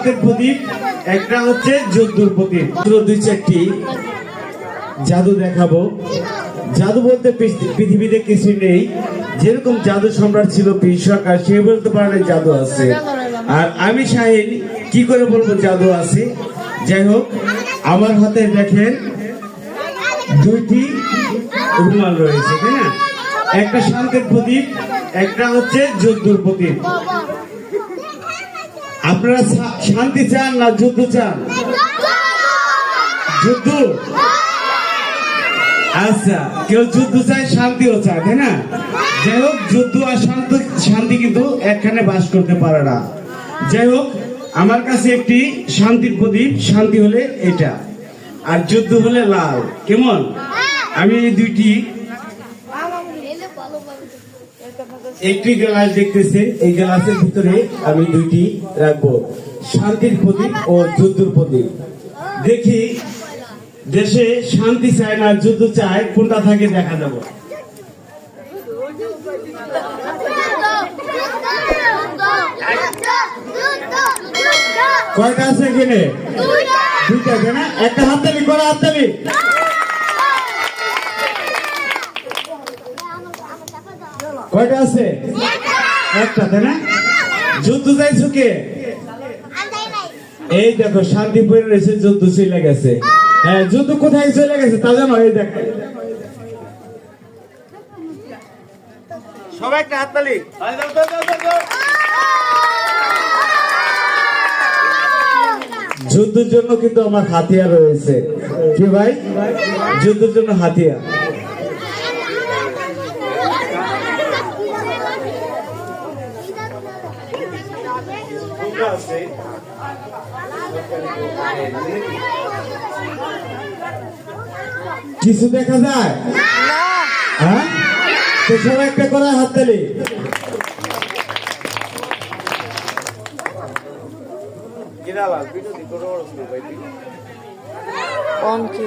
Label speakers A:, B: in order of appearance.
A: শান্তির প্রতীক, একটা হচ্ছে যুদ্ধের প্রতীক। দুই চারটি জাদু দেখাবো। জাদু বলতে পৃথিবীতে কিছু নেই। যেরকম জাদু সম্রাট ছিল পীর সরকার, সে বলতে পারে জাদু আছে, আর আমি শাহিন কি করে বলবো জাদু আছে। যাই হোক, আমার হাতে দেখেন দুইটি রুমাল রয়েছে, তাই না? একটা শান্তির প্রতীক, একটা হচ্ছে যুদ্ধের প্রতীক। আপনারা শান্তি চান না যুদ্ধ চান? যুদ্ধ। আচ্ছা, কেউ যুদ্ধ চায়, শান্তিও চায়, তাই না? যাই হোক, যুদ্ধ আর শান্তি কিন্তু একখানে বাস করতে পারে না। যাই হোক, আমার কাছে একটি শান্তির প্রদীপ, শান্তি হলে এটা, আর যুদ্ধ হলে লাল। কেমন? আমি এই দুইটি একটি গ্লাস দেখতেছে, এই গ্লাসের ভিতরে আমি দুইটি রাখবো, শান্তির প্রদীপ ও যুদ্ধের প্রদীপ। দেখি দেশে শান্তি চায় না যুদ্ধ চায়, কোনটা থাকে দেখা যাবো। কয়টা আছে এখানে? দুইটা, তাই না? একটা হাততালি করো, হাততালি। কয়টা আছে? একটা, তাই না? যুদ্ধ চাইছো কে? এই দেখো, শান্তি পড়ে রয়েছে, যুদ্ধ চলে গেছে। হ্যাঁ, যুদ্ধ কোথায় চলে গেছে তা জানো? এই দেখো, সবাই একটা হাততালি। যুদ্ধের জন্য কিন্তু আমার হাতিয়ার রয়েছে। কি ভাই? যুদ্ধের জন্য হাতিয়ার। কিছু দেখা যায়? হ্যাঁ, তো সবাই একটা করে হাততালি।
B: অঙ্কি